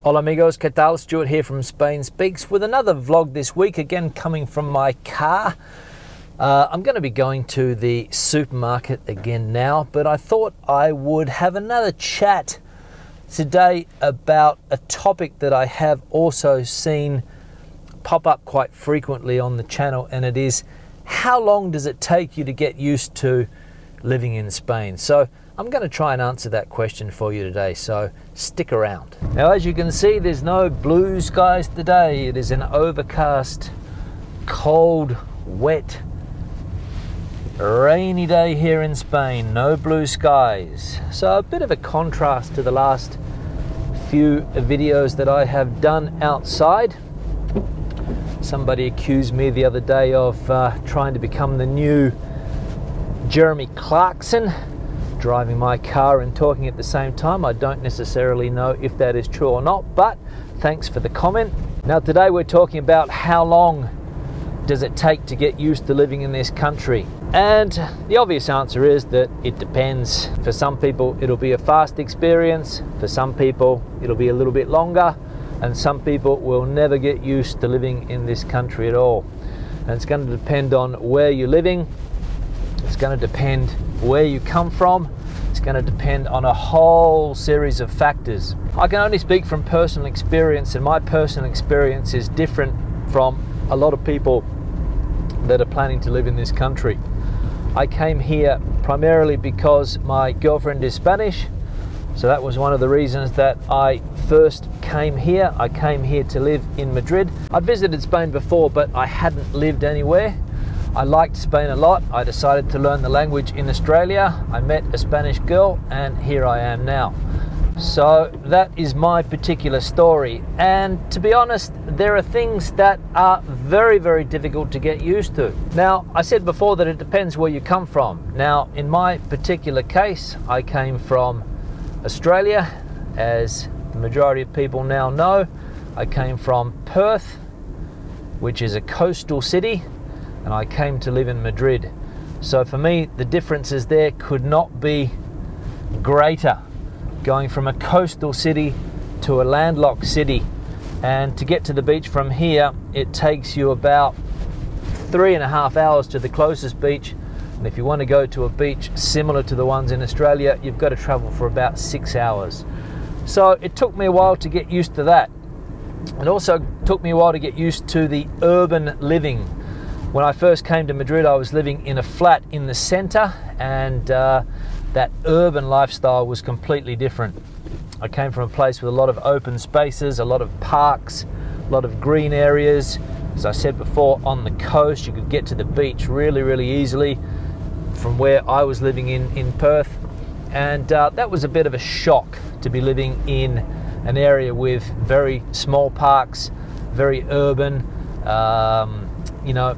Hola amigos, ¿qué tal? Stuart here from Spain Speaks with another vlog this week, again coming from my car. I'm going to be going to the supermarket again now, but I thought I would have another chat today about a topic that I have also seen pop up quite frequently on the channel, and it is how long does it take you to get used to living in Spain? So I'm going to try and answer that question for you today, so stick around. Now, as you can see, there's no blue skies today. It is an overcast, cold, wet, rainy day here in Spain. No blue skies. So a bit of a contrast to the last few videos that I have done outside. Somebody accused me the other day of trying to become the new Jeremy Clarkson, driving my car and talking at the same time. I don't necessarily know if that is true or not, but thanks for the comment. Now today we're talking about how long does it take to get used to living in this country, and the obvious answer is that it depends. For some people it'll be a fast experience, for some people it'll be a little bit longer, and some people will never get used to living in this country at all. And it's going to depend on where you're living, it's going to depend where you come from, it's going to depend on a whole series of factors. I can only speak from personal experience, and my personal experience is different from a lot of people that are planning to live in this country. I came here primarily because my girlfriend is Spanish, so that was one of the reasons that I first came here. I came here to live in Madrid. I'd visited Spain before, but I hadn't lived anywhere. I liked Spain a lot. I decided to learn the language in Australia. I met a Spanish girl, and here I am now. So that is my particular story. And to be honest, there are things that are very, very difficult to get used to. Now, I said before that it depends where you come from. Now, in my particular case, I came from Australia. As the majority of people now know, I came from Perth, which is a coastal city, and I came to live in Madrid. So for me, the differences there could not be greater. Going from a coastal city to a landlocked city, and to get to the beach from here, it takes you about 3.5 hours to the closest beach. And if you want to go to a beach similar to the ones in Australia, you've got to travel for about 6 hours. So it took me a while to get used to that. It also took me a while to get used to the urban living. When I first came to Madrid, I was living in a flat in the center, and that urban lifestyle was completely different. I came from a place with a lot of open spaces, a lot of parks, a lot of green areas. As I said before, on the coast, you could get to the beach really, really easily from where I was living in Perth. And that was a bit of a shock to be living in an area with very small parks, very urban, you know,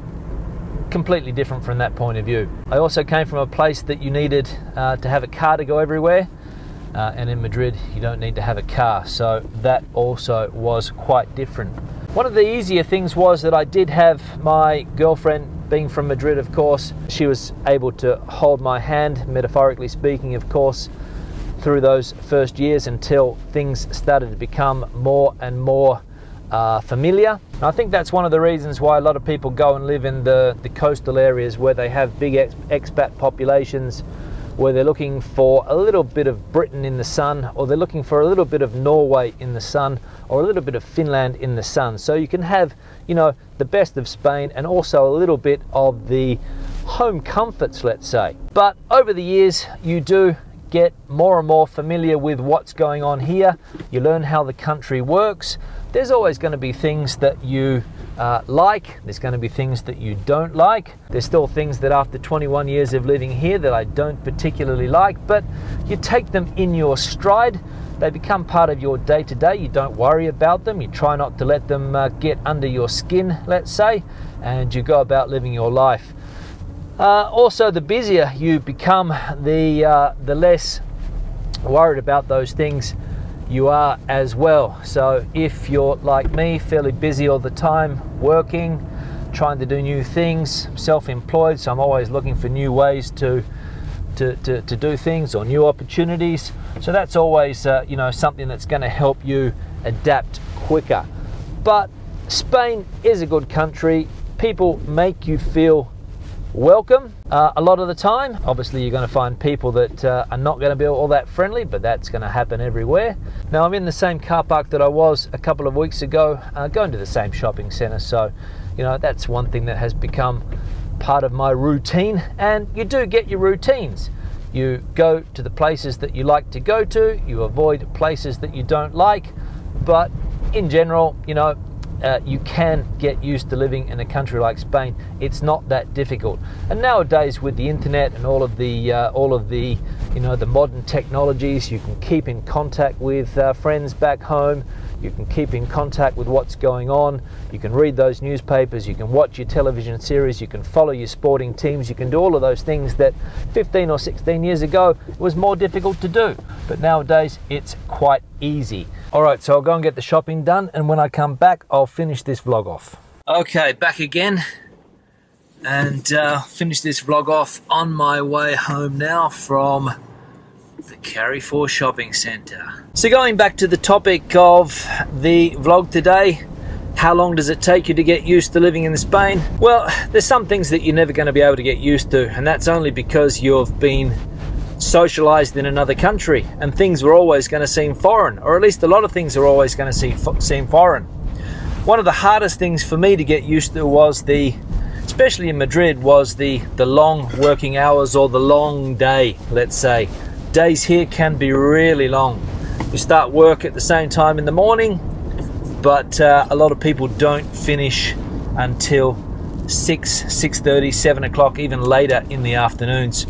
completely different from that point of view. I also came from a place that you needed to have a car to go everywhere, and in Madrid you don't need to have a car, so that also was quite different. One of the easier things was that I did have my girlfriend, being from Madrid of course. She was able to hold my hand, metaphorically speaking of course, through those first years until things started to become more and more familiar. And I think that's one of the reasons why a lot of people go and live in the coastal areas where they have big expat populations, where they're looking for a little bit of Britain in the sun, or they're looking for a little bit of Norway in the sun, or a little bit of Finland in the sun. So you can have, you know, the best of Spain and also a little bit of the home comforts, let's say. But over the years you do get more and more familiar with what's going on here. You learn how the country works. There's always going to be things that you like. There's going to be things that you don't like. There's still things that after 21 years of living here that I don't particularly like, but you take them in your stride. They become part of your day-to-day. You don't worry about them. You try not to let them get under your skin, let's say, and you go about living your life. Also, the busier you become, the less worried about those things you are as well. So if you're like me, fairly busy all the time, working, trying to do new things, self-employed, so I'm always looking for new ways to do things or new opportunities. So that's always you know, something that's going to help you adapt quicker. But Spain is a good country. People make you feel welcome a lot of the time. Obviously you're going to find people that are not going to be all that friendly, but that's going to happen everywhere. Now I'm in the same car park that I was a couple of weeks ago, going to the same shopping centre, so you know that's one thing that has become part of my routine. And you do get your routines. You go to the places that you like to go to, you avoid places that you don't like, but in general, you know, you can get used to living in a country like Spain. It's not that difficult. And nowadays with the internet and all of the you know, the modern technologies, you can keep in contact with friends back home. You can keep in contact with what's going on. You can read those newspapers, you can watch your television series, you can follow your sporting teams, you can do all of those things that 15 or 16 years ago was more difficult to do. But nowadays it's quite easy. All right, so I'll go and get the shopping done, and when I come back, I'll finish this vlog off. Okay, back again, and finish this vlog off on my way home now from the Carrefour shopping centre. So going back to the topic of the vlog today, how long does it take you to get used to living in Spain? Well, there's some things that you're never going to be able to get used to, and that's only because you've been socialized in another country and things were always going to seem foreign, or at least a lot of things are always going to seem foreign. One of the hardest things for me to get used to was especially in Madrid, was the long working hours, or the long day, let's say. Days here can be really long. You start work at the same time in the morning, but a lot of people don't finish until 6:30, 7 o'clock, even later in the afternoons.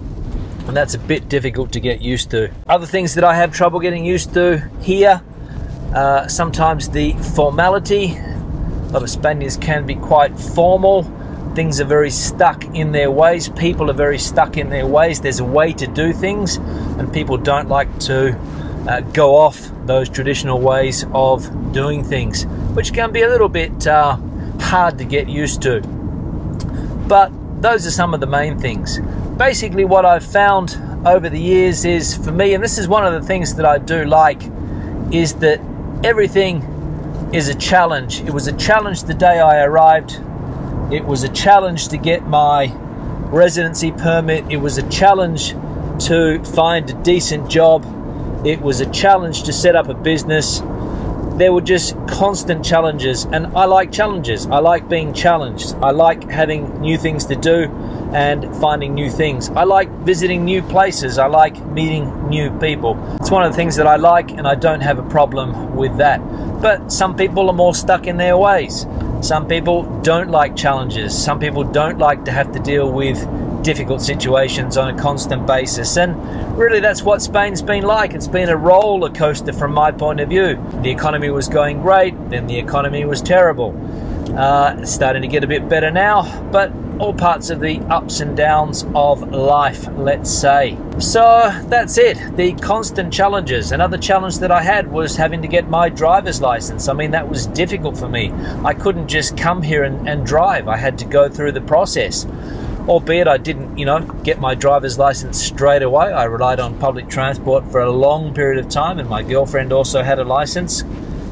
And that's a bit difficult to get used to. Other things that I have trouble getting used to here, sometimes the formality. A lot of Spaniards can be quite formal. Things are very stuck in their ways. People are very stuck in their ways. There's a way to do things, and people don't like to go off those traditional ways of doing things, which can be a little bit hard to get used to. But those are some of the main things. Basically what I've found over the years is, for me, and this is one of the things that I do like, is that everything is a challenge. It was a challenge the day I arrived. It was a challenge to get my residency permit. It was a challenge to find a decent job. It was a challenge to set up a business. There were just constant challenges, and I like challenges. I like being challenged. I like having new things to do and finding new things. I like visiting new places. I like meeting new people. It's one of the things that I like, and I don't have a problem with that. But some people are more stuck in their ways. Some people don't like challenges. Some people don't like to have to deal with difficult situations on a constant basis, and really that's what Spain's been like. It's been a roller coaster from my point of view. The economy was going great, then the economy was terrible. It's starting to get a bit better now, but all parts of the ups and downs of life, let's say. So that's it, the constant challenges. Another challenge that I had was having to get my driver's license. I mean, that was difficult for me. I couldn't just come here and drive. I had to go through the process. Albeit I didn't, you know, get my driver's license straight away. I relied on public transport for a long period of time, and my girlfriend also had a license,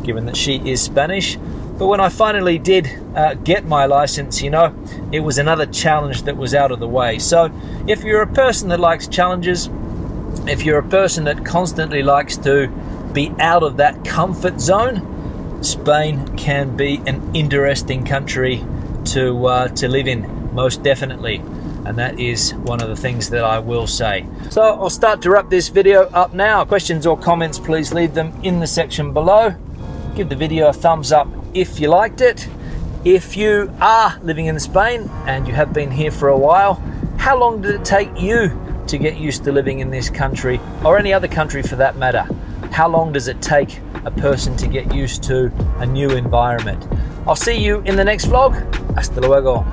given that she is Spanish. But when I finally did get my license, you know, it was another challenge that was out of the way. So if you're a person that likes challenges, if you're a person that constantly likes to be out of that comfort zone, Spain can be an interesting country to live in. Most definitely, and that is one of the things that I will say. So I'll start to wrap this video up now. Questions or comments, please leave them in the section below. Give the video a thumbs up if you liked it. If you are living in Spain and you have been here for a while, how long did it take you to get used to living in this country, or any other country for that matter? How long does it take a person to get used to a new environment? I'll see you in the next vlog. Hasta luego.